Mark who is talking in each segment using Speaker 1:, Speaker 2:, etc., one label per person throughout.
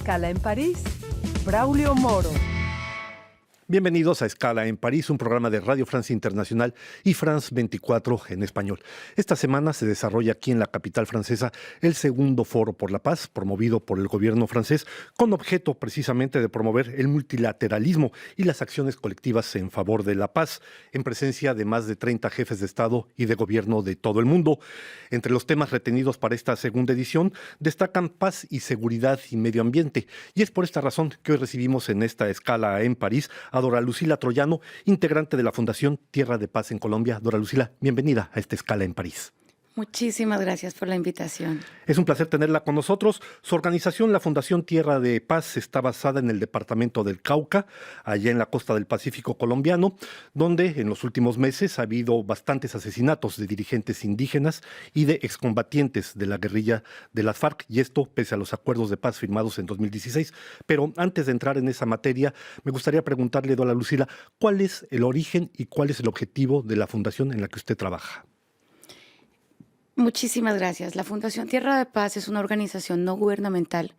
Speaker 1: Escala en París, Braulio Moro.
Speaker 2: Bienvenidos a Escala en París, un programa de Radio Francia Internacional y France 24 en español. Esta semana se desarrolla aquí en la capital francesa el segundo Foro por la Paz, promovido por el gobierno francés, con objeto precisamente de promover el multilateralismo y las acciones colectivas en favor de la paz, en presencia de más de 30 jefes de Estado y de gobierno de todo el mundo. Entre los temas retenidos para esta segunda edición destacan paz y seguridad y medio ambiente, y es por esta razón que hoy recibimos en esta Escala en París a Dora Lucila Troyano, integrante de la Fundación Tierra de Paz en Colombia. Dora Lucila, bienvenida a esta Escala en París.
Speaker 3: Muchísimas gracias por la invitación.
Speaker 2: Es un placer tenerla con nosotros. Su organización, la Fundación Tierra de Paz, está basada en el departamento del Cauca, allá en la costa del Pacífico colombiano, donde en los últimos meses ha habido bastantes asesinatos de dirigentes indígenas y de excombatientes de la guerrilla de las FARC, y esto pese a los acuerdos de paz firmados en 2016. Pero antes de entrar en esa materia, me gustaría preguntarle, Dora Lucila, ¿cuál es el origen y cuál es el objetivo de la fundación en la que usted trabaja?
Speaker 3: Muchísimas gracias. La Fundación Tierra de Paz es una organización no gubernamental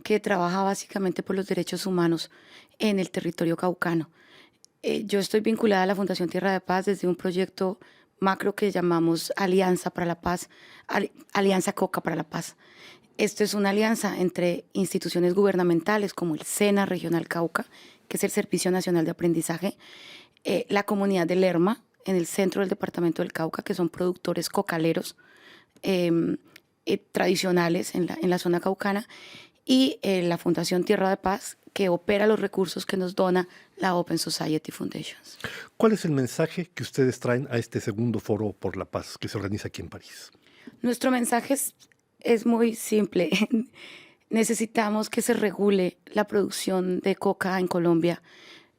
Speaker 3: que trabaja básicamente por los derechos humanos en el territorio caucano. Yo estoy vinculada a la Fundación Tierra de Paz desde un proyecto macro que llamamos Alianza para la Paz, Alianza Coca para la Paz. Esto es una alianza entre instituciones gubernamentales como el SENA Regional Cauca, que es el Servicio Nacional de Aprendizaje, la comunidad de Lerma, en el centro del departamento del Cauca, que son productores cocaleros tradicionales en la zona caucana, y la Fundación Tierra de Paz, que opera los recursos que nos dona la Open Society Foundations.
Speaker 2: ¿Cuál es el mensaje que ustedes traen a este segundo Foro por la Paz que se organiza aquí en París?
Speaker 3: Nuestro mensaje es muy simple. Necesitamos que se regule la producción de coca en Colombia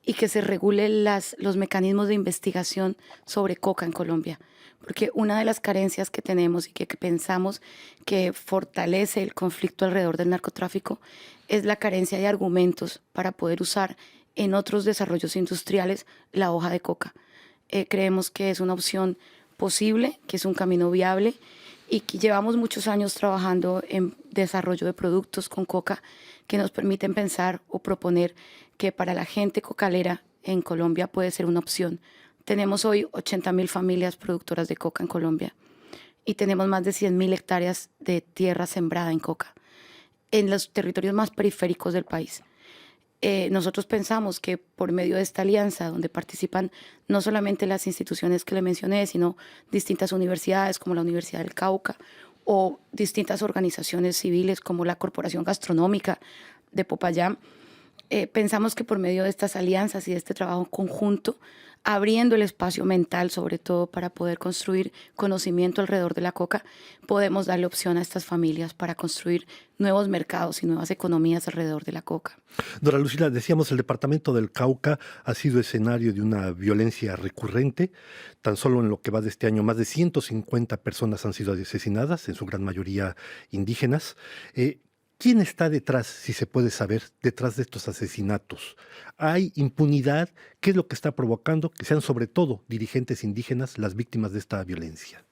Speaker 3: y que se regule los mecanismos de investigación sobre coca en Colombia. Porque una de las carencias que tenemos y que pensamos que fortalece el conflicto alrededor del narcotráfico es la carencia de argumentos para poder usar en otros desarrollos industriales la hoja de coca. Creemos que es una opción posible, que es un camino viable y que llevamos muchos años trabajando en desarrollo de productos con coca que nos permiten pensar o proponer que para la gente cocalera en Colombia puede ser una opción. Tenemos hoy 80.000 familias productoras de coca en Colombia y tenemos más de 100.000 hectáreas de tierra sembrada en coca en los territorios más periféricos del país. Nosotros pensamos que por medio de esta alianza, donde participan no solamente las instituciones que le mencioné, sino distintas universidades como la Universidad del Cauca o distintas organizaciones civiles como la Corporación Gastronómica de Popayán, pensamos que por medio de estas alianzas y de este trabajo conjunto, abriendo el espacio mental sobre todo para poder construir conocimiento alrededor de la coca, podemos darle opción a estas familias para construir nuevos mercados y nuevas economías alrededor de la coca.
Speaker 2: Dora Lucila, decíamos, el departamento del Cauca ha sido escenario de una violencia recurrente. Tan solo en lo que va de este año, más de 150 personas han sido asesinadas, en su gran mayoría indígenas. ¿Quién está detrás, si se puede saber, detrás de estos asesinatos? ¿Hay impunidad? ¿Qué es lo que está provocando que sean sobre todo dirigentes indígenas las víctimas de esta violencia?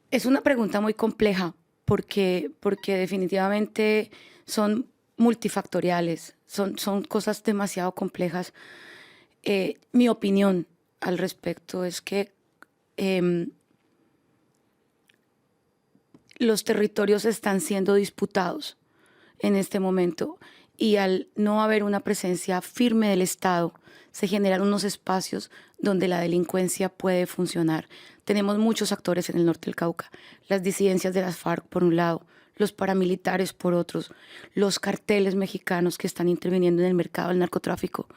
Speaker 3: Es una pregunta muy compleja porque definitivamente son multifactoriales, son cosas demasiado complejas. Mi opinión al respecto es que los territorios están siendo disputados en este momento y al no haber una presencia firme del Estado, se generan unos espacios donde la delincuencia puede funcionar. Tenemos muchos actores en el norte del Cauca, las disidencias de las FARC por un lado, los paramilitares por otros, los carteles mexicanos que están interviniendo en el mercado del narcotráfico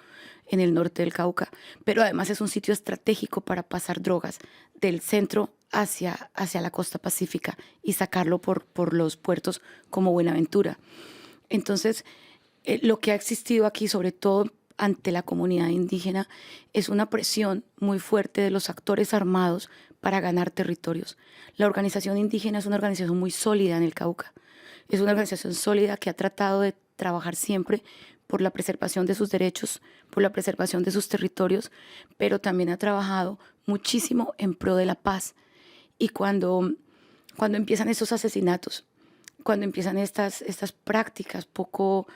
Speaker 3: en el norte del Cauca, pero además es un sitio estratégico para pasar drogas del centro hacia la costa pacífica y sacarlo por los puertos como Buenaventura. Entonces, lo que ha existido aquí, sobre todo ante la comunidad indígena, es una presión muy fuerte de los actores armados para ganar territorios. La organización indígena es una organización muy sólida en el Cauca. Es una organización sólida que ha tratado de trabajar siempre por la preservación de sus derechos, por la preservación de sus territorios, pero también ha trabajado muchísimo en pro de la paz. Y cuando empiezan esos asesinatos, cuando empiezan estas prácticas poco,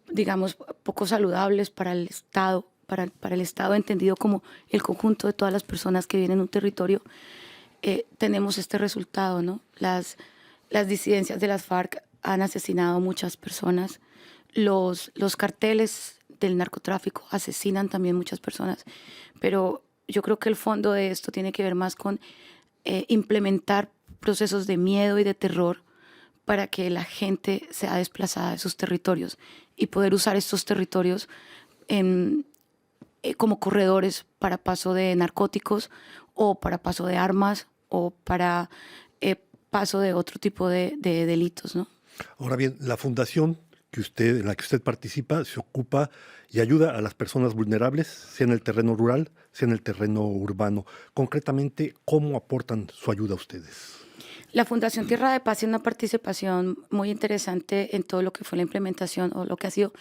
Speaker 3: digamos, poco saludables para el Estado, para el Estado entendido como el conjunto de todas las personas que viven en un territorio, tenemos este resultado, ¿no? Las disidencias de las FARC han asesinado a muchas personas, los carteles del narcotráfico asesinan también muchas personas, pero yo creo que el fondo de esto tiene que ver más con implementar procesos de miedo y de terror para que la gente sea desplazada de sus territorios y poder usar estos territorios como corredores para paso de narcóticos o para paso de armas o para paso de otro tipo de delitos, ¿no?
Speaker 2: Ahora bien, la fundación en la que usted participa se ocupa y ayuda a las personas vulnerables, sea en el terreno rural, sea en el terreno urbano. Concretamente, ¿cómo aportan su ayuda a ustedes?
Speaker 3: La Fundación Tierra de Paz tiene una participación muy interesante en todo lo que fue la implementación o lo que ha sido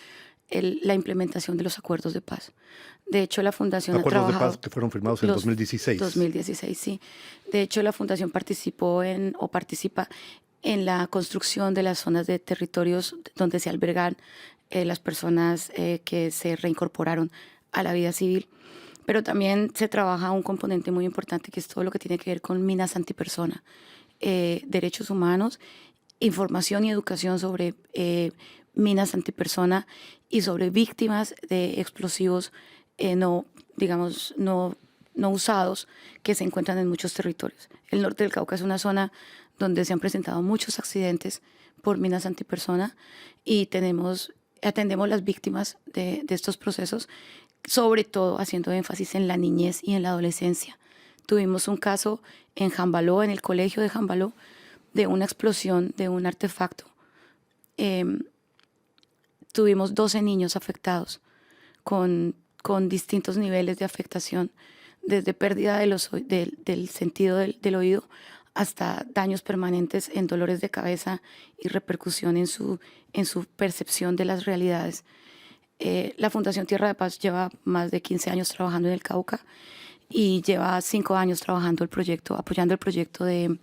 Speaker 3: la implementación de los acuerdos de paz. De hecho, la Fundación ha trabajado...
Speaker 2: Acuerdos de paz que fueron firmados en 2016.
Speaker 3: 2016, sí. De hecho, la Fundación participa en la construcción de las zonas de territorios donde se albergan las personas que se reincorporaron a la vida civil. Pero también se trabaja un componente muy importante que es todo lo que tiene que ver con minas antipersona, derechos humanos, información y educación sobre minas antipersona y sobre víctimas de explosivos no usados que se encuentran en muchos territorios. El norte del Cauca es una zona donde se han presentado muchos accidentes por minas antipersona y atendemos las víctimas de estos procesos, sobre todo haciendo énfasis en la niñez y en la adolescencia. Tuvimos un caso en Jambaló, en el colegio de Jambaló, de una explosión de un artefacto. Tuvimos 12 niños afectados con distintos niveles de afectación, desde pérdida del sentido del oído hasta daños permanentes en dolores de cabeza y repercusión en su percepción de las realidades. La Fundación Tierra de Paz lleva más de 15 años trabajando en el Cauca y lleva 5 años trabajando apoyando el proyecto de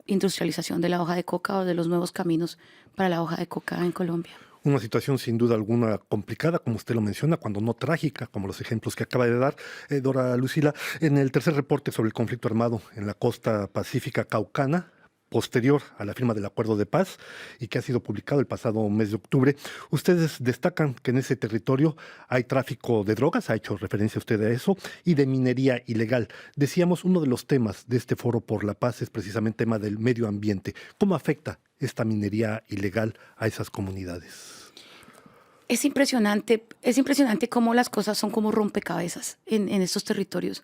Speaker 3: industrialización de la hoja de coca o de los nuevos caminos para la hoja de coca en Colombia.
Speaker 2: Una situación sin duda alguna complicada, como usted lo menciona, cuando no trágica, como los ejemplos que acaba de dar Dora Lucila. En el tercer reporte sobre el conflicto armado en la costa pacífica caucana, posterior a la firma del acuerdo de paz y que ha sido publicado el pasado mes de octubre, ustedes destacan que en ese territorio hay tráfico de drogas, ha hecho referencia usted a eso, y de minería ilegal. Decíamos, uno de los temas de este Foro por la Paz es precisamente el tema del medio ambiente. ¿Cómo afecta esta minería ilegal a esas comunidades?
Speaker 3: Es impresionante cómo las cosas son como rompecabezas en estos territorios,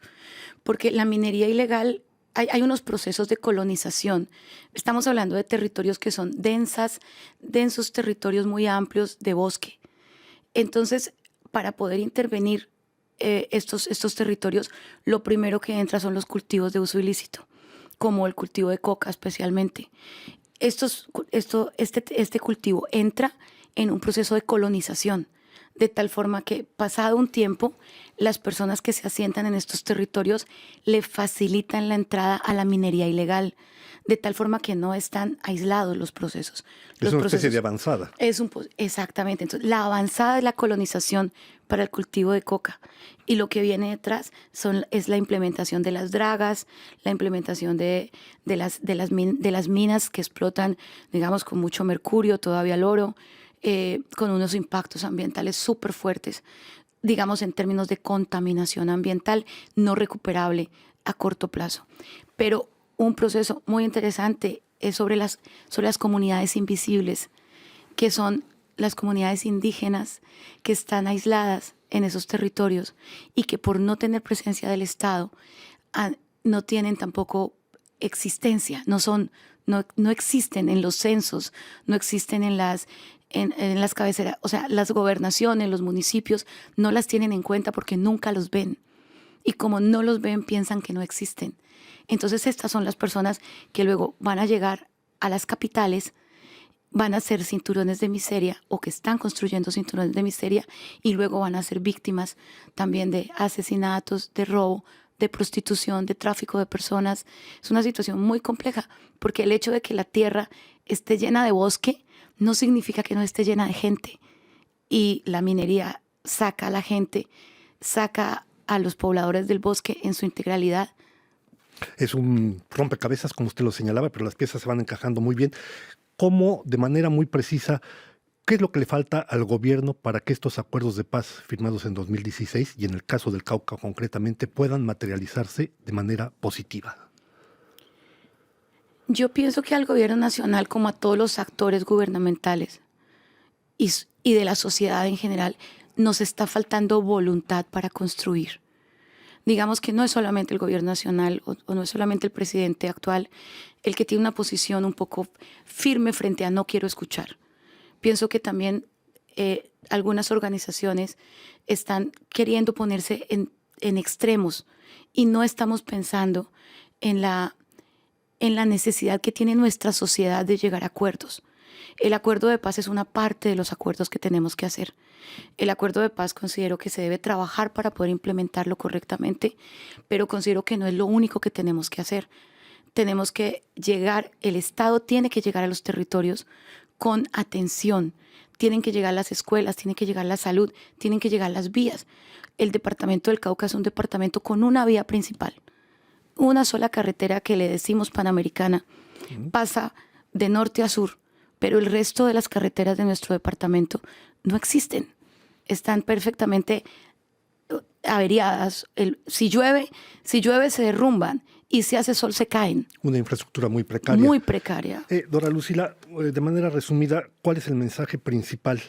Speaker 3: porque la minería ilegal, hay unos procesos de colonización. Estamos hablando de territorios que son densos territorios muy amplios de bosque. Entonces, para poder intervenir estos territorios, lo primero que entra son los cultivos de uso ilícito, como el cultivo de coca especialmente. Este cultivo entra en un proceso de colonización, de tal forma que pasado un tiempo, las personas que se asientan en estos territorios le facilitan la entrada a la minería ilegal, de tal forma que no están aislados los procesos.
Speaker 2: Es una especie de avanzada.
Speaker 3: Exactamente. Entonces, la avanzada es la colonización para el cultivo de coca. Y lo que viene detrás es la implementación de las dragas, la implementación de las minas que explotan, digamos, con mucho mercurio, todavía el oro, con unos impactos ambientales súper fuertes, digamos en términos de contaminación ambiental no recuperable a corto plazo. Pero un proceso muy interesante es sobre las comunidades invisibles, que son las comunidades indígenas que están aisladas en esos territorios y que por no tener presencia del Estado no tienen tampoco existencia, no existen en los censos, no existen en las cabeceras, o sea, las gobernaciones, los municipios no las tienen en cuenta porque nunca los ven. Y como no los ven, piensan que no existen. Entonces estas son las personas que luego van a llegar a las capitales, van a ser cinturones de miseria o que están construyendo cinturones de miseria y luego van a ser víctimas también de asesinatos, de robo, de prostitución, de tráfico de personas. Es una situación muy compleja porque el hecho de que la tierra esté llena de bosque no significa que no esté llena de gente. Y la minería saca a la gente, saca a los pobladores del bosque en su integralidad.
Speaker 2: Es un rompecabezas, como usted lo señalaba, pero las piezas se van encajando muy bien. ¿Cómo, de manera muy precisa, qué es lo que le falta al gobierno para que estos acuerdos de paz firmados en 2016 y en el caso del Cauca concretamente puedan materializarse de manera positiva?
Speaker 3: Yo pienso que al gobierno nacional, como a todos los actores gubernamentales y de la sociedad en general, nos está faltando voluntad para construir. Digamos que no es solamente el gobierno nacional o no es solamente el presidente actual el que tiene una posición un poco firme frente a no quiero escuchar. Pienso que también algunas organizaciones están queriendo ponerse en extremos y no estamos pensando en la necesidad que tiene nuestra sociedad de llegar a acuerdos. El acuerdo de paz es una parte de los acuerdos que tenemos que hacer. El acuerdo de paz considero que se debe trabajar para poder implementarlo correctamente, pero considero que no es lo único que tenemos que hacer. Tenemos que llegar, el Estado tiene que llegar a los territorios con atención. Tienen que llegar las escuelas, tiene que llegar la salud, tienen que llegar las vías. El departamento del Cauca es un departamento con una vía principal. Una sola carretera que le decimos Panamericana pasa de norte a sur, pero el resto de las carreteras de nuestro departamento no existen. Están perfectamente averiadas. Si llueve se derrumban y si hace sol se caen.
Speaker 2: Una infraestructura muy precaria.
Speaker 3: Muy precaria.
Speaker 2: Dora Lucila, de manera resumida, ¿cuál es el mensaje principal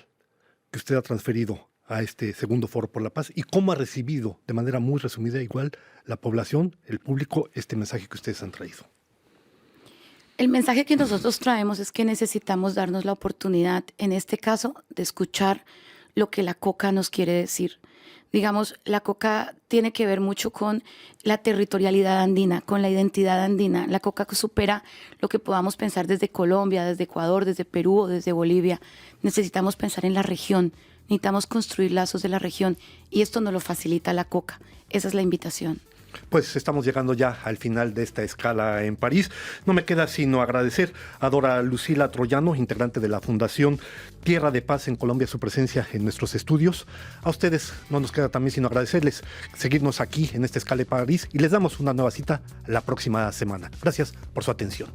Speaker 2: que usted ha transferido a este segundo Foro por la Paz y cómo ha recibido de manera muy resumida igual la población, el público, este mensaje que ustedes han traído?
Speaker 3: El mensaje que nosotros traemos es que necesitamos darnos la oportunidad, en este caso, de escuchar lo que la coca nos quiere decir. Digamos, la coca tiene que ver mucho con la territorialidad andina, con la identidad andina. La coca supera lo que podamos pensar desde Colombia, desde Ecuador, desde Perú o desde Bolivia. Necesitamos pensar en la región, necesitamos construir lazos de la región y esto nos lo facilita la coca. Esa es la invitación.
Speaker 2: Pues estamos llegando ya al final de esta escala en París. No me queda sino agradecer a Dora Lucila Troyano, integrante de la Fundación Tierra de Paz en Colombia, su presencia en nuestros estudios. A ustedes no nos queda también sino agradecerles seguirnos aquí en esta escala en París y les damos una nueva cita la próxima semana. Gracias por su atención.